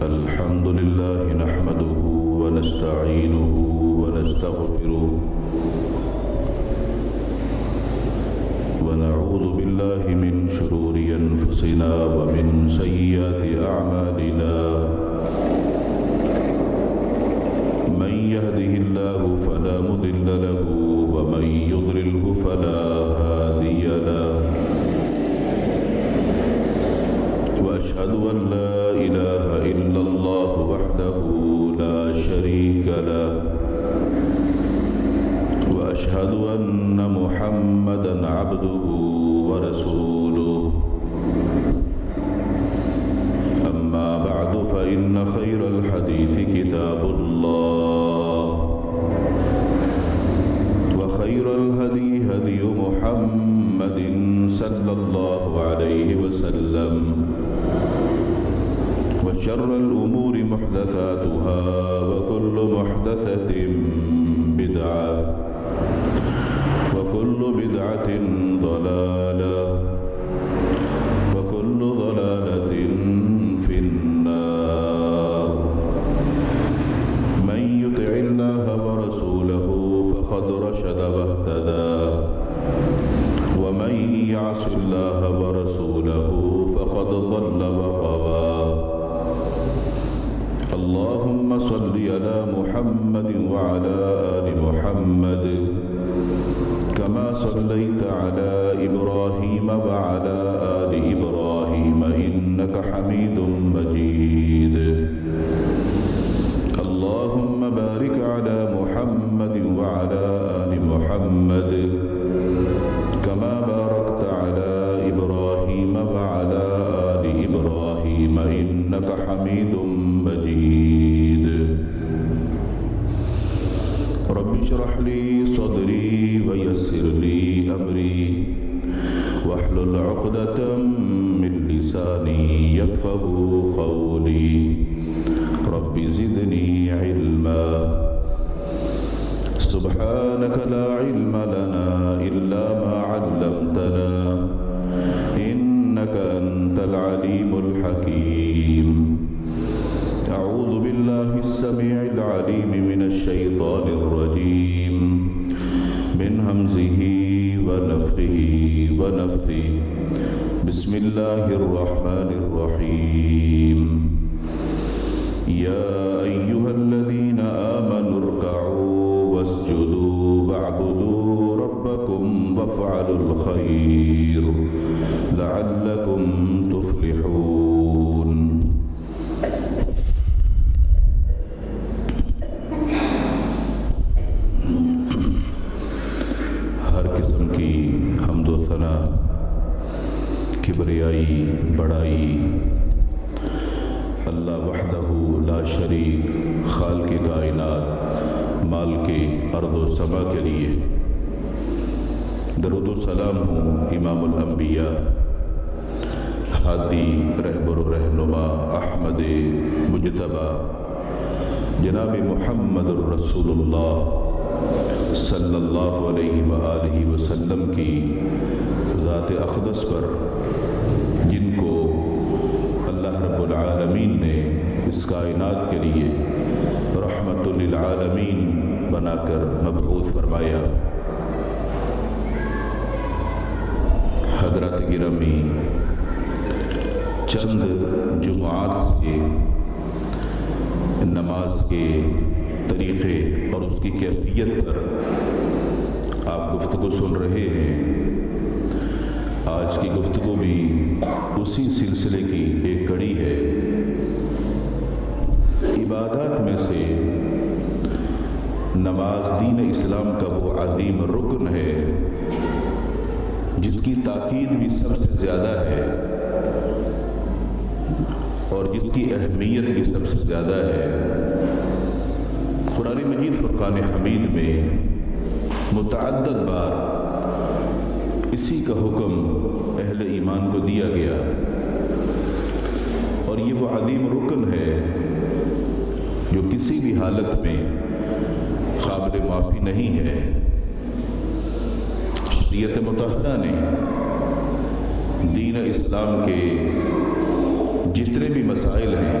الحمد لله نحمده ونستعينه ونستغفره ونعوذ بالله من شرور أنفسنا ومن سيئات أعمالنا من يهده الله فلا مضل له ومن يضلله فلا هادي له وأشهد أن لا إله إلا الله وحده لا شريك له وأشهد أن محمدا عبده ورسوله أما بعد فإن خير الحديث كتاب الله وخير الهدي هدي محمد صلى الله عليه وسلم وشر الأمور محدثاتها وكل محدثة بدعة وكل بدعة ضلالة وكل ضلالة في النار من يطع الله ورسوله فقد رشد واهتدى ومن يعص الله ورسوله فقد ضل وغوى اللهم صل على محمد وعلى آل محمد كما صليت على إبراهيم وعلى آل إبراهيم إنك حميد مجيد اللهم بارك على محمد وعلى آل محمد كما باركت على إبراهيم وعلى آل إبراهيم إنك حميد مجيد رب اشرح لي صدري ويسر لي أمري واحلل عقدة من لساني يفقه قولي رب زدني علما سبحانك لا علم لنا إلا ما علمتنا إنك أنت العليم الحكيم أعوذ بالله السميع العليم من الشيطان الرجيم من همزه ونفخه ونفثه بسم الله الرحمن الرحيم يا أيها الذين آمنوا اركعوا واسجدوا واعبدوا ربكم وافعلوا الخير لعلكم تفلحون ہر قسم کی حمد و ثنا کبریائی بڑائی اللہ وحدہ لا شریک خالق کائنات مالک ارض و سما کے لیے درود و سلام ہوں امام الانبیاء ہادی رہبر و رہنما احمد مجتبی جناب محمد الرسول اللہ صلی اللہ علیہ وآلہ وسلم کی ذات اقدس پر جن کو اللہ رب العالمین نے اس کائنات کے لیے رحمت للعالمین بنا کر مبعوث فرمایا۔ حضرات گرامی، چند جمعات سے نماز کے طریقے اور اس کی کیفیت پر آپ گفتگو سن رہے ہیں۔ آج کی گفتگو بھی اسی سلسلے کی ایک کڑی ہے۔ عبادات میں سے نماز دین اسلام کا وہ عظیم رکن ہے جس کی تاکید بھی سب سے زیادہ ہے اور جس کی اہمیت بھی سب سے زیادہ ہے۔ قرآن مجید فرقان حمید میں متعدد بار اسی کا حکم اہل ایمان کو دیا گیا، اور یہ وہ عظیم رکن ہے جو کسی بھی حالت میں قابل معافی نہیں ہے۔ شریعت مطہرہ نے دین اسلام کے جتنے بھی مسائل ہیں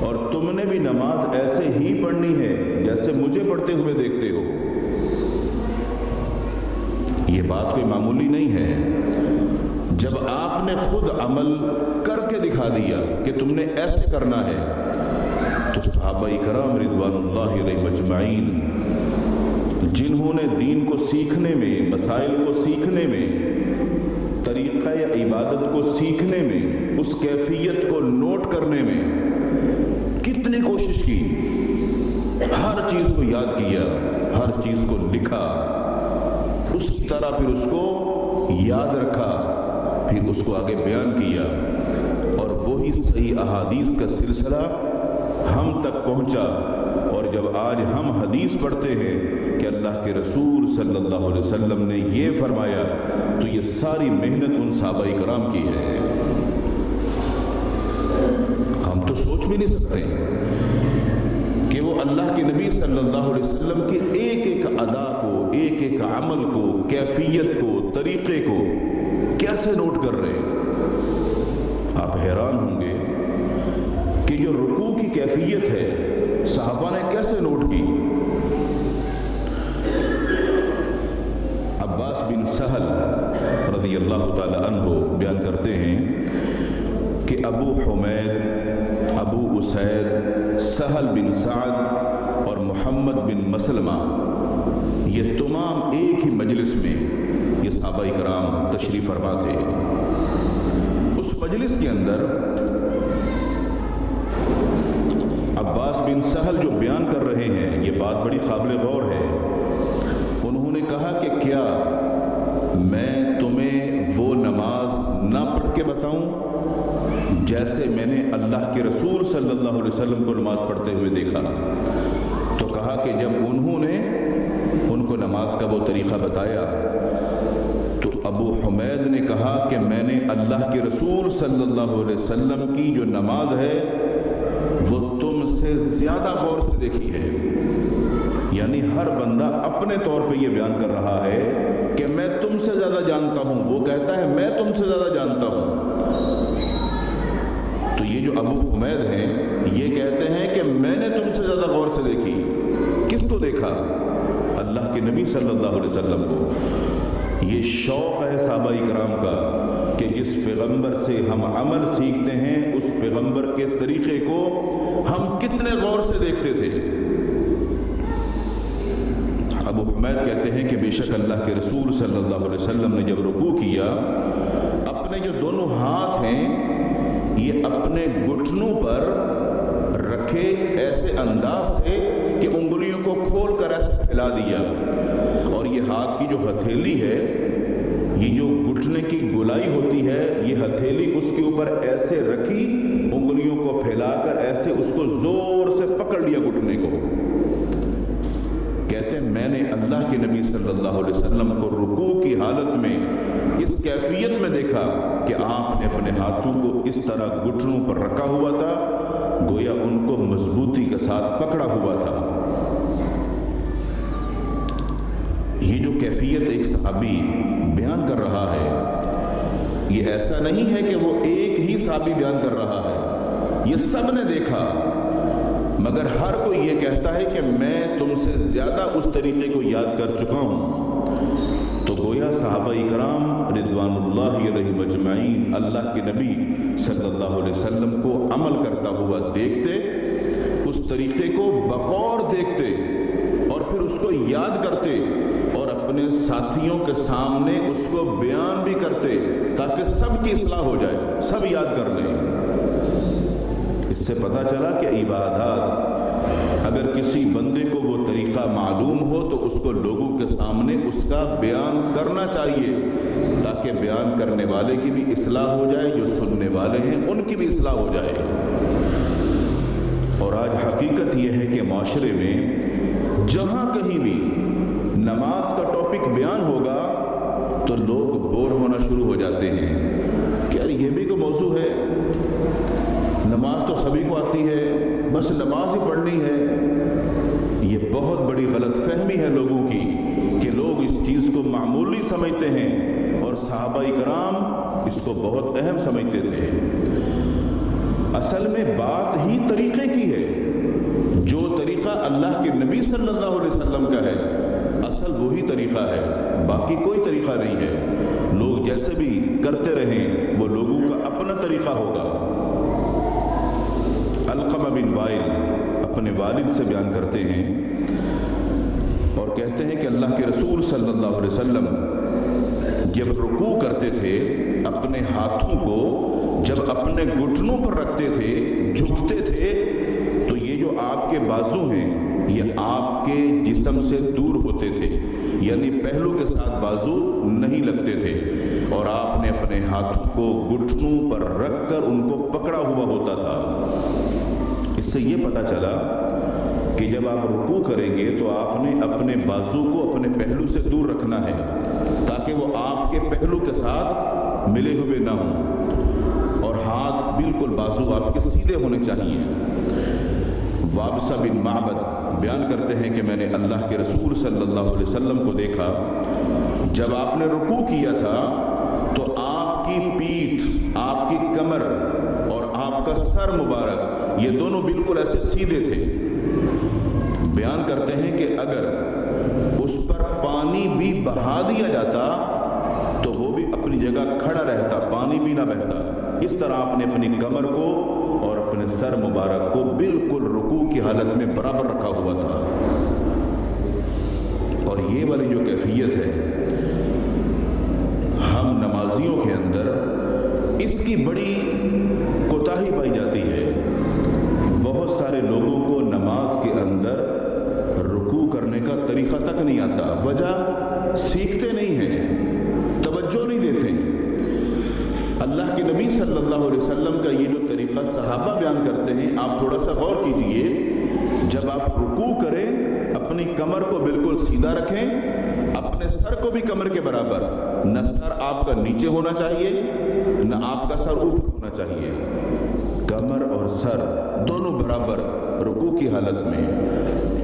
اور تم نے بھی نماز ایسے ہی پڑھنی ہے جیسے مجھے پڑھتے ہوئے دیکھتے ہو۔ یہ بات کوئی معمولی نہیں ہے۔ جب آپ نے خود عمل کر کے دکھا دیا کہ تم نے ایسے کرنا ہے، تو صحابہ کرام رضوان اللہ علیہ مجمعین، جنہوں نے دین کو سیکھنے میں، مسائل کو سیکھنے میں، طریقہ عبادت کو سیکھنے میں، اس کیفیت کو نوٹ کرنے میں کتنی کوشش کی، ہر چیز کو یاد کیا، ہر چیز کو لکھا، اس طرح پھر اس کو یاد رکھا، پھر اس کو آگے بیان کیا، اور وہی صحیح احادیث کا سلسلہ ہم تک پہنچا۔ اور جب آج ہم حدیث پڑھتے ہیں کہ اللہ کے رسول صلی اللہ علیہ وسلم نے یہ فرمایا، تو یہ ساری محنت ان صحابہ کرام کی ہے۔ ہم تو سوچ بھی نہیں سکتے کہ وہ اللہ کے نبی صلی اللہ علیہ وسلم کی ایک ایک ادا کو، ایک ایک عمل کو، کیفیت کو، طریقے کو کیسے نوٹ کر رہے ہیں۔ آپ حیران ہوں گے کہ جو رکوع کی کیفیت ہے صحابہ نے کیسے نوٹ کی۔ عباس بن سہل رضی اللہ تعالی عنہ بیان کرتے ہیں کہ ابو حمید، ابو اسید، سہل بن سعد اور محمد بن مسلمہ، یہ تمام ایک ہی مجلس میں یہ صحابہ کرام تشریف فرما تھے۔ اس مجلس کے اندر عباس بن سہل جو بیان کر رہے ہیں، یہ بات بڑی قابل غور ہے۔ انہوں نے کہا کہ کیا میں تمہیں وہ نماز نہ پڑھ کے بتاؤں جیسے میں نے اللہ کے رسول صلی اللہ علیہ وسلم کو نماز پڑھتے ہوئے دیکھا؟ تو کہا کہ جب انہوں نے ان کو نماز کا وہ طریقہ بتایا، تو ابو حمید نے کہا کہ میں نے اللہ کے رسول صلی اللہ علیہ وسلم کی جو نماز ہے وہ تم سے زیادہ غور سے دیکھی ہے۔ یعنی ہر بندہ اپنے طور پہ یہ بیان کر رہا ہے کہ میں تم سے زیادہ جانتا ہوں، وہ کہتا ہے میں تم سے زیادہ جانتا ہوں۔ تو یہ جو ابو حمید ہیں یہ کہتے ہیں کہ میں نے تم سے زیادہ غور سے دیکھی۔ کس کو دیکھا؟ اللہ کے نبی صلی اللہ علیہ وسلم کو۔ یہ شوق ہے صحابہ کرام کا کہ جس پیغمبر سے ہم عمل سیکھتے ہیں اس پیغمبر کے طریقے کو ہم کتنے غور سے دیکھتے تھے۔ ابو حمید کہتے ہیں کہ بے شک اللہ کے رسول صلی اللہ علیہ وسلم نے جب رکوع کیا، اپنے جو دونوں ہاتھ ہیں یہ اپنے گھٹنوں پر رکھے ایسے انداز سے کہ انگلیوں کو کھول کر ایسے پھیلا دیا، اور یہ ہاتھ کی جو ہتھیلی ہے، یہ جو گھٹنے کی گولائی ہوتی ہے، یہ ہتھیلی اس کے اوپر ایسے رکھی، انگلیوں کو پھیلا کر ایسے اس کو زور سے پکڑ لیا گھٹنے کو۔ کہتے ہیں میں نے اللہ کے نبی صلی اللہ علیہ وسلم کو رکوع کی حالت میں اس کیفیت میں دیکھا کہ آپ نے اپنے ہاتھوں کو اس طرح گھٹنوں پر رکھا ہوا تھا، گویا ان کو مضبوطی کے ساتھ پکڑا ہوا تھا۔ یہ جو کیفیت ایک صحابی بیان کر رہا ہے، یہ ایسا نہیں ہے کہ وہ ایک ہی صحابی بیان کر رہا ہے، یہ سب نے دیکھا، مگر ہر کوئی یہ کہتا ہے کہ میں تم سے زیادہ اس طریقے کو یاد کر چکا ہوں۔ تو گویا صحابہ کرام رضوان اللہ علیہ مجمعین اللہ کے نبی صلی اللہ علیہ وسلم کو عمل کرتا ہوا دیکھتے، اس طریقے کو بغور دیکھتے اور پھر اس کو یاد کرتے اور اپنے ساتھیوں کے سامنے اس کو بیان بھی کرتے تاکہ سب کی اصلاح ہو جائے، سب یاد کر لیں۔ اس سے پتہ چلا کہ عبادات اگر کسی بندے کو وہ طریقہ معلوم ہو تو اس کو لوگوں کے سامنے اس کا بیان کرنا چاہیے تاکہ بیان کرنے والے کی بھی اصلاح ہو جائے، جو سننے والے ہیں ان کی بھی اصلاح ہو جائے۔ اور آج حقیقت یہ ہے کہ معاشرے میں جہاں کہیں بھی نماز کا ٹاپک بیان ہوگا تو لوگ بور ہونا شروع ہو جاتے ہیں کہ یار یہ بھی کوئی موضوع ہے، نماز تو سبھی کو آتی ہے، بس نماز ہی پڑھنی ہے۔ یہ بہت بڑی غلط فہمی ہے لوگوں کی کہ لوگ اس چیز کو معمولی سمجھتے ہیں اور صحابہ کرام اس کو بہت اہم سمجھتے تھے۔ اصل میں بات ہی طریقے کی ہے. جو طریقہ اللہ کے نبی صلی اللہ علیہ وسلم کا ہے اصل وہی طریقہ ہے, باقی کوئی طریقہ نہیں ہے. لوگ جیسے بھی کرتے رہیں وہ لوگوں کا اپنا طریقہ ہوگا. علقمہ بن وائل اپنے والد سے بیان کرتے ہیں اور کہتے ہیں کہ اللہ کے رسول صلی اللہ علیہ وسلم جب رکوع کرتے تھے اپنے ہاتھوں کو جب اپنے گھٹنوں پر رکھتے تھے, جھکتے تھے, تو یہ جو آپ کے بازو ہیں یہ آپ کے جسم سے دور ہوتے تھے, یعنی پہلو کے ساتھ بازو نہیں لگتے تھے, اور آپ نے اپنے ہاتھوں کو گھٹنوں پر رکھ کر ان کو پکڑا ہوا ہوتا تھا. اس سے یہ پتہ چلا کہ جب آپ رکوع کریں گے تو آپ نے اپنے بازو کو اپنے پہلو سے دور رکھنا ہے تاکہ وہ آپ کے پہلو کے ساتھ ملے ہوئے نہ ہوں, اور ہاتھ بالکل بازو آپ کے سیدھے ہونے چاہیے. وابصہ بن معبد بیان کرتے ہیں کہ میں نے اللہ کے رسول صلی اللہ علیہ وسلم کو دیکھا جب آپ نے رکوع کیا تھا تو آپ کی پیٹھ, آپ کی کمر اور آپ کا سر مبارک یہ دونوں بالکل ایسے سیدھے تھے. بیان کرتے ہیں کہ اگر اس پر پانی بھی بہا دیا جاتا تو وہ بھی اپنی جگہ کھڑا رہتا, پانی بھی نہ بہتا. اس طرح آپ نے اپنی کمر کو اور اپنے سر مبارک کو بالکل رکوع کی حالت میں برابر رکھا ہوا تھا. اور یہ والی جو کیفیت ہے ہم نمازیوں کے اندر اس کی بڑی کوتاہی پائی جاتی ہے. بہت سارے لوگوں کو نماز کے اندر رکوع کرنے کا طریقہ تک نہیں آتا. وجہ سیکھتے نہیں ہیں, توجہ نہیں دیتے. اللہ کے نبی صلی اللہ علیہ وسلم کا یہ جو طریقہ صحابہ بیان کرتے ہیں آپ تھوڑا سا غور کیجئے. جب آپ رکوع کریں اپنی کمر کو بالکل سیدھا رکھیں, اپنے سر کو بھی کمر کے برابر, نہ سر آپ کا نیچے ہونا چاہیے نہ آپ کا سر اوپر ہونا چاہیے. کمر اور سر دونوں برابر رکوع کی حالت میں.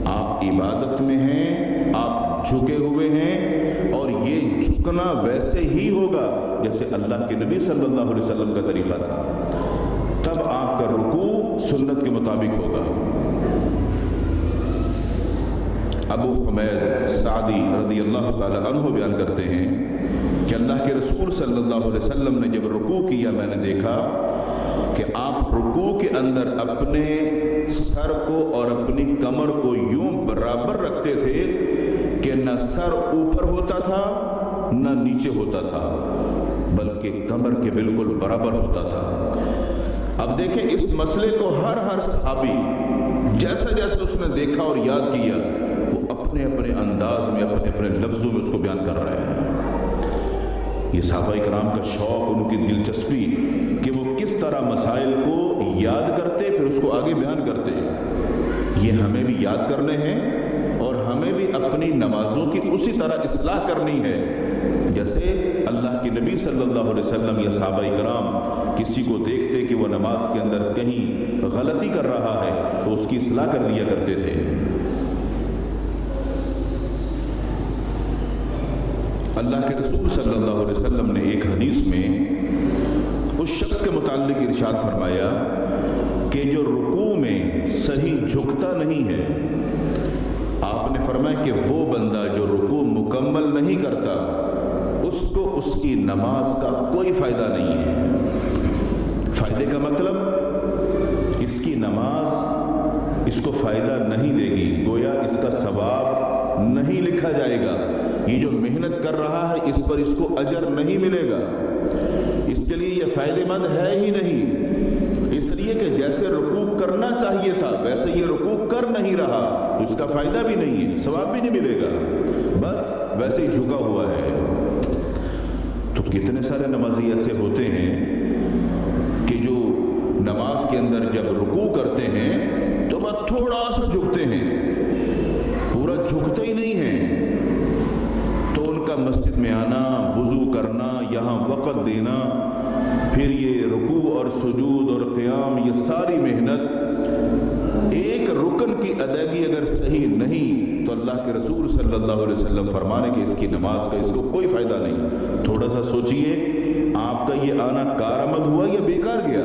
آپ عبادت میں ہیں, آپ جھکے ہوئے ہیں, اور یہ جھکنا ویسے ہی ہوگا جیسے اللہ کے نبی صلی اللہ علیہ وسلم کا طریقہ تھا. تب آپ کا رکوع سنت کے مطابق ہوگا. ابو حمید سعدی رضی اللہ تعالی عنہ بیان کرتے ہیں کہ اللہ کے رسول صلی اللہ علیہ وسلم نے جب رکوع کیا میں نے دیکھا کہ آپ رکوع کے اندر اپنے سر کو اور اپنی کمر کو یوں برابر رکھتے تھے کہ نہ سر اوپر ہوتا تھا نہ نیچے ہوتا تھا, بلکہ کمر کے بالکل برابر ہوتا تھا. اب دیکھیں اس مسئلے کو ہر صحابی جیسا جیسا اس نے دیکھا اور یاد کیا وہ اپنے اپنے انداز میں اپنے لفظوں میں اس کو بیان کر رہے ہیں. یہ صحابہ کرام کا شوق, ان کی دلچسپی کہ وہ کس طرح مسائل کو یاد کرتے پھر اس کو آگے بیان کرتے. یہ ہمیں بھی یاد کرنے ہیں اور ہمیں بھی اپنی نمازوں کی اسی طرح اصلاح کرنی ہے جیسے اللہ کے نبی صلی اللہ علیہ وسلم یا صحابہ کرام کسی کو دیکھتے کہ وہ نماز کے اندر کہیں غلطی کر رہا ہے تو اس کی اصلاح کر دیا کرتے تھے. اللہ کے رسول صلی اللہ علیہ وسلم نے ایک حدیث میں اس شخص کے متعلق ارشاد فرمایا کہ جو رکوع میں صحیح جھکتا نہیں ہے, آپ نے فرمایا کہ وہ بندہ جو رکوع مکمل نہیں کرتا اس کو اس کی نماز کا کوئی فائدہ نہیں ہے. فائدے کا مطلب اس کی نماز اس کو فائدہ نہیں دے گی, گویا اس کا ثواب نہیں لکھا جائے گا. یہ جو محنت کر رہا ہے اس پر اس کو اجر نہیں ملے گا, اس کے لیے یہ فائدہ مند ہے ہی نہیں. اس لیے کہ جیسے رکوع کرنا چاہیے تھا ویسے یہ رکوع کر نہیں رہا, اس کا فائدہ بھی نہیں ہے, ثواب بھی نہیں ملے گا, بس ویسے ہی جھکا ہوا ہے. تو کتنے سارے نمازی ایسے ہوتے ہیں کہ جو نماز کے اندر جب رکوع کرتے ہیں تو بس تھوڑا سا جھکتے ہیں, پورا جھکتے ہی نہیں ہیں. تو ان کا مسجد میں آنا, وضو کرنا, یہاں وقت دینا, پھر یہ رکوع اور سجود اور قیام, یہ ساری محنت, ایک رکن کی ادائیگی اگر صحیح نہیں تو اللہ کے رسول صلی اللہ علیہ وسلم فرمانے کہ اس کی نماز کا اس کو کوئی فائدہ نہیں. تھوڑا سا سوچئے آپ کا یہ آنا کارآمد ہوا یا بیکار گیا.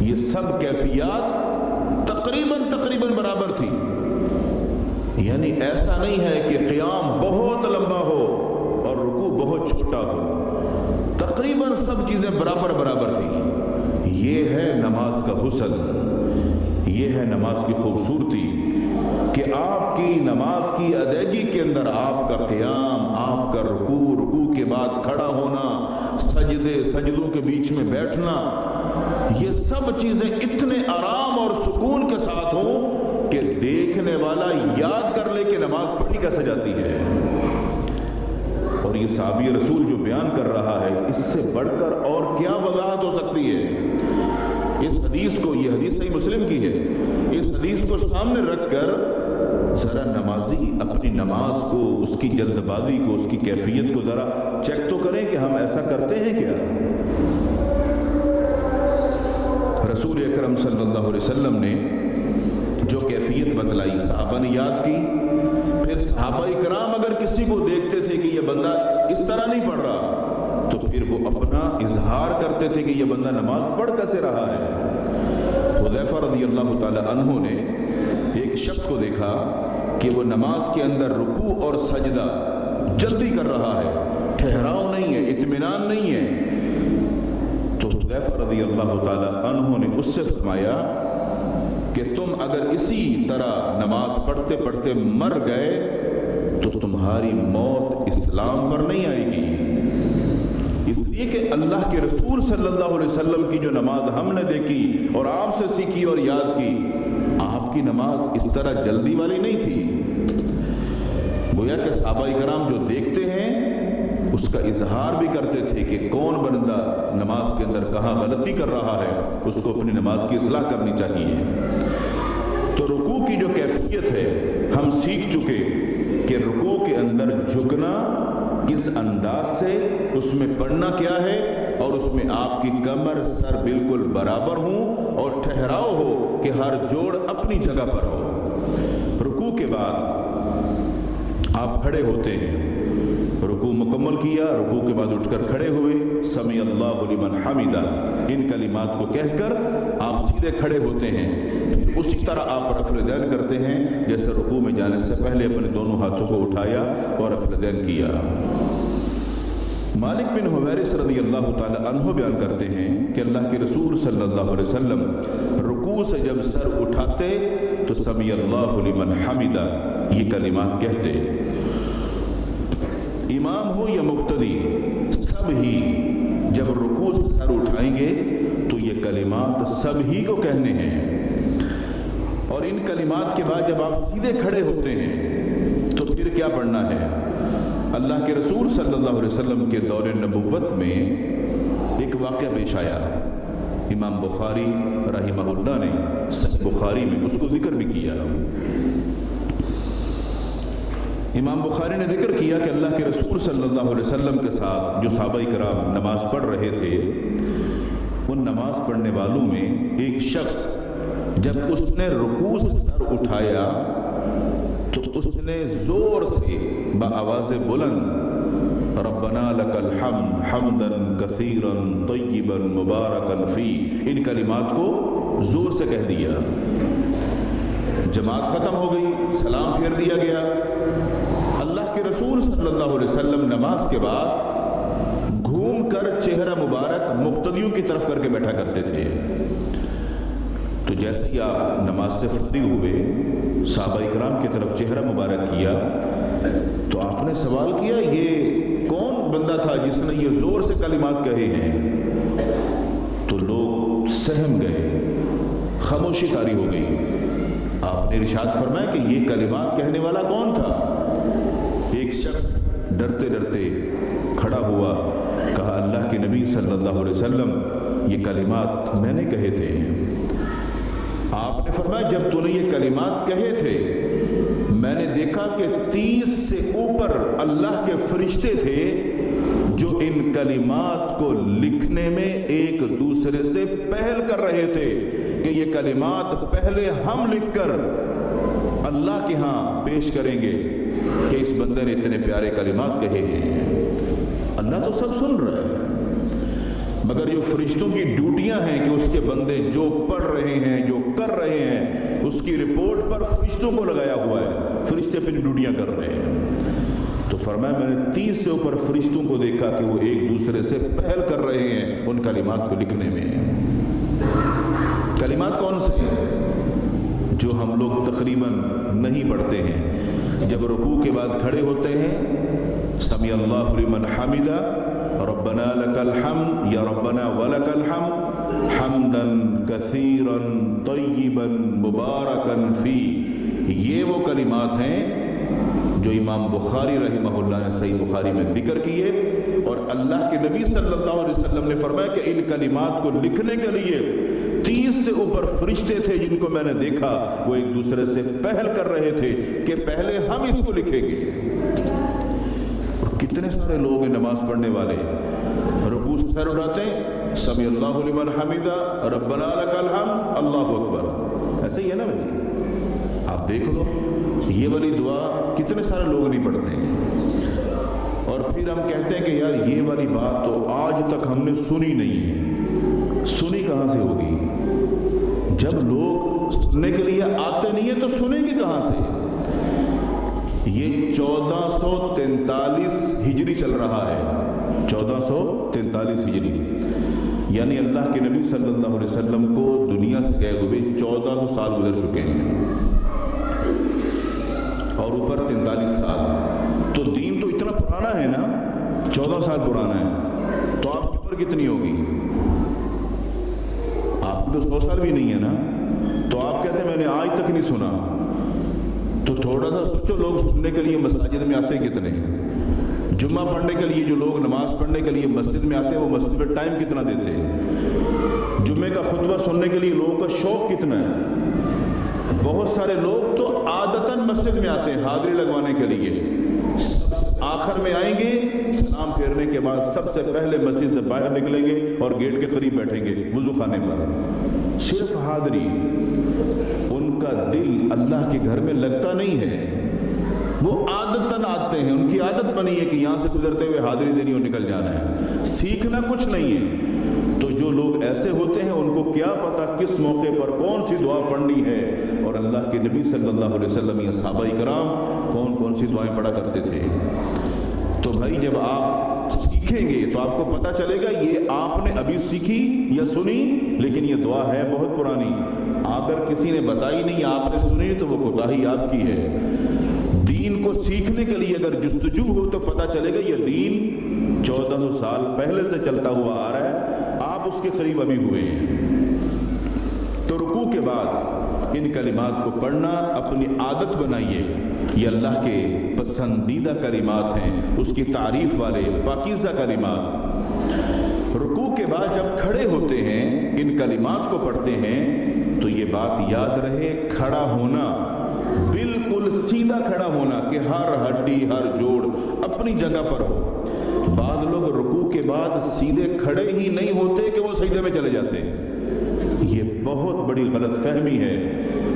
یہ سب کیفیات تقریباً برابر تھی. یعنی ایسا نہیں ہے کہ قیام بہت لمبا ہو اور رکوع بہت چھوٹا ہو، تقریباً سب چیزیں برابر تھیں. یہ ہے نماز کا حسن، یہ ہے نماز کی خوبصورتی کہ آپ کی نماز کی ادائیگی کے اندر آپ کا قیام، آپ کا رکوع کے بعد کھڑا ہونا، سجدوں کے بیچ میں بیٹھنا، یہ سب چیزیں اتنے آرام اور سکون کے ساتھ ہوں کہ دیکھنے والا یاد کر لے کہ نماز پڑھی کیسے جاتی ہے. اور یہ صحابی رسول جو بیان کر رہا ہے، اس سے بڑھ کر اور کیا وضاحت ہو سکتی ہے. اس حدیث کو، یہ حدیث صحیح مسلم کی ہے، اس حدیث کو سامنے رکھ کر ذرا نمازی اپنی نماز کو، اس کی جلد بازی کو، اس کی کیفیت کو ذرا چیک تو کریں کہ ہم ایسا کرتے ہیں کیا. رسول اکرم صلی اللہ علیہ وسلم نے جو کیفیت بتلائی صحابہ نے یاد کی. پھر صحابہ کرام اگر کسی کو دیکھتے تھے کہ یہ بندہ اس طرح نہیں پڑھ رہا تو پھر وہ اپنا اظہار کرتے تھے کہ یہ بندہ نماز پڑھ کیسے رہا ہے. حذیفہ رضی اللہ تعالی عنہ نے ایک شخص کو دیکھا کہ وہ نماز کے اندر رکوع اور سجدہ جلدی کر رہا ہے، ٹھہراؤ نہیں ہے، اطمینان نہیں ہے. تو حذیفہ رضی اللہ تعالی عنہ نے اس سے فرمایا کہ تم اگر اسی طرح نماز پڑھتے پڑھتے مر گئے تو تمہاری موت اسلام پر نہیں آئے گی. اس لیے کہ اللہ کے رسول صلی اللہ علیہ وسلم کی جو نماز ہم نے دیکھی اور آپ سے سیکھی اور یاد کی، آپ کی نماز اس طرح جلدی والی نہیں تھی. گویا کہ صحابہ کرام جو دیکھتے ہیں اس کا اظہار بھی کرتے تھے کہ کون بندہ نماز کے اندر کہاں غلطی کر رہا ہے، اس کو اپنی نماز کی اصلاح کرنی چاہیے. تو رکوع کی جو کیفیت ہے ہم سیکھ چکے کہ رکوع کے اندر جھکنا کس انداز سے، اس میں پڑھنا کیا ہے، اور اس میں آپ کی کمر سر بالکل برابر ہوں اور ٹھہراؤ ہو کہ ہر جوڑ اپنی جگہ پر ہو. رکوع کے بعد آپ کھڑے ہوتے ہیں، رکوع مکمل کیا، رکوع کے بعد اٹھ کر کھڑے ہوئے، سمیع اللہ لمن حمدہ، ان کلمات کو کہہ کر آپ سیدھے کھڑے ہوتے ہیں. اسی طرح آپ رفع الیدین کرتے ہیں جیسے رکوع میں جانے سے پہلے اپنے دونوں ہاتھوں کو اٹھایا اور رفع الیدین کیا. مالک بن حویرث رضی اللہ تعالی عنہ بیان کرتے ہیں کہ اللہ کے رسول صلی اللہ علیہ وسلم رکوع سے جب سر اٹھاتے تو سمیع اللہ لمن حمدہ یہ کلمات کہتے. امام ہو یا مقتدی سب ہی جب رکوع سے سر اٹھائیں گے تو یہ کلمات سب ہی کو کہنے ہیں. اور ان کلمات کے بعد جب آپ سیدھے کھڑے ہوتے ہیں تو پھر کیا پڑھنا ہے. اللہ کے رسول صلی اللہ علیہ وسلم کے دور نبوت میں ایک واقعہ پیش آیا. امام بخاری رحمہ اللہ نے صحیح بخاری میں اس کو ذکر بھی کیا. امام بخاری نے ذکر کیا کہ اللہ کے رسول صلی اللہ علیہ وسلم کے ساتھ جو صحابہ کرام نماز پڑھ رہے تھے، ان نماز پڑھنے والوں میں ایک شخص جب اس نے رکوع سے سر اٹھایا تو اس نے زور سے بآواز بلند ربنا لک الحمد حمدا کثیرا طیبا مبارکا فی ان کلمات کو زور سے کہہ دیا. جماعت ختم ہو گئی، سلام پھیر دیا گیا. اللہ کے رسول صلی اللہ علیہ وسلم نماز کے بعد گھوم کر چہرہ مبارک مقتدیوں کی طرف کر کے بیٹھا کرتے تھے. تو جیسے ہی آپ نماز سے فارغ ہوئے، صحابہ کرام کی طرف چہرہ مبارک کیا تو آپ نے سوال کیا یہ کون بندہ تھا جس نے یہ زور سے کلمات کہے ہیں. تو لوگ سہم گئے، خاموشی طاری ہو گئی. آپ نے ارشاد فرمایا کہ یہ کلمات کہنے والا کون تھا. ایک شخص ڈرتے ڈرتے کھڑا ہوا، کہا اللہ کے نبی صلی اللہ علیہ وسلم یہ کلمات میں نے کہے تھے. آپ نے فرمایا جب تو نے یہ کلمات کہے تھے میں نے دیکھا کہ 30 سے اوپر اللہ کے فرشتے تھے جو ان کلمات کو لکھنے میں ایک دوسرے سے پہل کر رہے تھے کہ یہ کلمات پہلے ہم لکھ کر اللہ کے ہاں پیش کریں گے کہ اس بندے نے اتنے پیارے کلمات کہے ہیں. اللہ تو سب سن رہا ہے. مگر جو فرشتوں کی ڈیوٹیاں ہیں کہ اس کے بندے جو پڑھ رہے ہیں جو کر رہے ہیں اس کی رپورٹ پر فرشتوں کو لگایا ہوا ہے، فرشتے اپنی ڈیوٹیاں کر رہے ہیں۔ تو فرمایا میں نے 30 سے اوپر فرشتوں کو دیکھا کہ وہ ایک دوسرے سے پہل کر رہے ہیں ان کلمات کو لکھنے میں۔ کلمات کون سے ہیں؟ جو ہم لوگ تقریباً نہیں پڑھتے ہیں۔ جب رکوع کے بعد کھڑے ہوتے ہیں، سمیع اللہ لمن حمدہ، ربنا لک الحمد یا ربنا ولک الحمد حمدا کثیرا طیبا مبارکا فی، یہ وہ کلمات ہیں جو امام بخاری رحمہ اللہ نے صحیح بخاری میں ذکر کیے، اور اللہ کے نبی صلی اللہ علیہ وسلم نے فرمایا کہ ان کلمات کو لکھنے کے لیے 30 سے اوپر فرشتے تھے جن کو میں نے دیکھا، وہ ایک دوسرے سے پہل کر رہے تھے کہ پہلے ہم اس کو لکھیں گے۔ کتنے سارے لوگ ہیں نماز پڑھنے والے، رکوع سے سر اٹھاتے ہیں، سمیع اللہ لمن حمدہ، ربنا لک الحمد، اللہ اکبر، ایسے ہی ہے نا بھائی؟ آپ دیکھ لو یہ والی دعا کتنے سارے لوگ نہیں پڑھتے ہیں، اور پھر ہم کہتے ہیں کہ یار یہ والی بات تو آج تک ہم نے سنی نہیں ہے۔ سنی کہاں سے ہوگی؟ جب لوگ سننے کے لیے آتے نہیں ہیں تو سنیں گے کہاں سے؟ یہ 1443 ہجری چل رہا ہے، 1443 ہجری، یعنی اللہ کے نبی صلی اللہ علیہ وسلم کو دنیا سے گئے ہوئے 1400 سال گزر چکے ہیں، اور اوپر 43 سال، تو دین تو اتنا پرانا ہے نا، 14 سال پرانا ہے، تو آپ کی عمر کتنی ہوگی؟ آپ تو 100 سال بھی نہیں ہے نا، تو آپ کہتے ہیں میں نے آج تک نہیں سنا، تو تھوڑا سا سوچو لوگ سننے کے لیے مساجد میں آتے ہیں کتنے؟ جمعہ پڑھنے کے لیے جو لوگ نماز پڑھنے کے لیے مسجد میں آتے ہیں وہ مسجد میں ٹائم کتنا دیتے ہیں؟ جمعے کا خطبہ سننے کے لیے لوگوں کا شوق کتنا ہے؟ بہت سارے لوگ تو عادتاً مسجد میں آتے ہیں حاضری لگوانے کے لیے، آخر میں آئیں گے، سلام پھیرنے کے بعد سب سے پہلے مسجد سے باہر نکلیں گے اور گیٹ کے قریب بیٹھیں گے وضو خانے پر، صرف حاضری۔ ان کا دل اللہ کے گھر میں لگتا نہیں ہے، وہ عادتاً آتے ہیں، ان کی عادت بنی ہے کہ یہاں سے گزرتے ہوئے حاضری دینی اور نکل جانا ہے، سیکھنا کچھ نہیں ہے۔ تو جو لوگ ایسے ہوتے ہیں ان کو کیا پتا کس موقع پر کون سی دعا پڑھنی ہے، اور اللہ کے نبی صلی اللہ علیہ وسلم یا صحابہ کرام کون کون سی دعائیں پڑھا کرتے تھے۔ تو بھائی جب آپ سیکھیں گے تو آپ کو پتہ چلے گا یہ آپ نے ابھی سیکھی یا سنی، لیکن یہ دعا ہے بہت پرانی، اگر کسی نے بتائی نہیں آپ نے سنی تو وہ کوتاہی آپ کی ہے۔ دین کو سیکھنے کے لیے اگر جستجو ہو تو پتہ چلے گا یہ دین 1400 سال پہلے سے چلتا ہوا آ رہا ہے، آپ اس کے قریب ابھی ہوئے ہیں۔ تو رکوع کے بعد ان کلمات کو پڑھنا اپنی عادت بنائیے، یہ اللہ کے پسندیدہ کلمات ہیں، اس کی تعریف والے پاکیزہ کلمات۔ رکوع کے بعد جب کھڑے ہوتے ہیں ان کلمات کو پڑھتے ہیں تو یہ بات یاد رہے، کھڑا ہونا بالکل سیدھا کھڑا ہونا، کہ ہر ہڈی ہر جوڑ اپنی جگہ پر ہو۔ بعض لوگ رکوع کے بعد سیدھے کھڑے ہی نہیں ہوتے کہ وہ سجدے میں چلے جاتے ہیں، یہ بہت بڑی غلط فہمی ہے،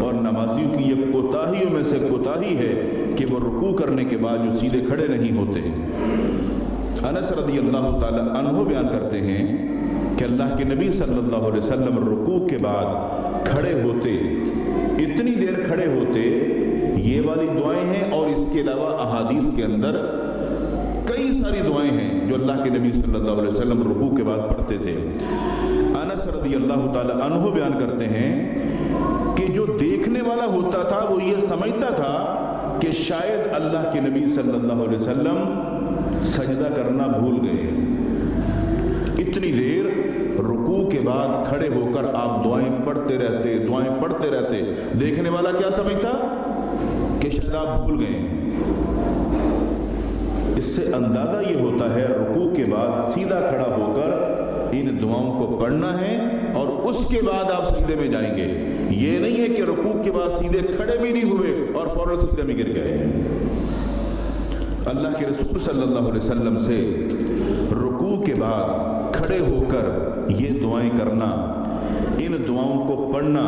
اور نمازیوں کی یہ کوتاہیوں میں سے کوتاہی ہے کہ وہ رکوع کرنے کے بعد جو سیدھے کھڑے نہیں ہوتے۔ انس رضی اللہ تعالی عنہ بیان کرتے ہیں کہ اللہ کے نبی صلی اللہ علیہ وسلم رکوع کے بعد کھڑے ہوتے، اتنی دیر کھڑے ہوتے، یہ والی دعائیں ہیں، اور اس کے علاوہ احادیث کے اندر کئی ساری دعائیں ہیں جو اللہ کے نبی صلی اللہ علیہ وسلم رکوع کے بعد پڑھتے تھے۔ انس رضی اللہ تعالی عنہ بیان کرتے ہیں کہ جو دیکھنے والا ہوتا تھا وہ یہ سمجھتا تھا کہ شاید اللہ کے نبی صلی اللہ علیہ وسلم سجدہ کرنا بھول گئے، اتنی دیر رکوع کے بعد کھڑے ہو کر آپ دعائیں پڑھتے رہتے، دیکھنے والا کیا سمجھتا کہ شاید آپ بھول گئے۔ اس سے اندازہ یہ ہوتا ہے رکوع کے بعد سیدھا کھڑا ہو کر ان دعاؤں کو پڑھنا ہے، اور اس کے بعد آپ سجدے میں جائیں گے۔ یہ نہیں ہے کہ رکوع کے بعد سیدھے کھڑے بھی نہیں ہوئے اور فوراً سجدے میں گر گئے۔ اللہ کے رسول صلی اللہ علیہ وسلم سے رکوع کے بعد کھڑے ہو کر یہ دعائیں کرنا، ان دعاؤں کو پڑھنا،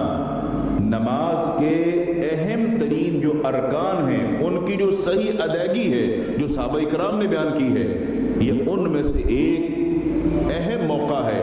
نماز کے اہم ترین جو ارکان ہیں ان کی جو صحیح ادائیگی ہے جو صحابہ کرام نے بیان کی ہے، یہ ان میں سے ایک اہم موقع ہے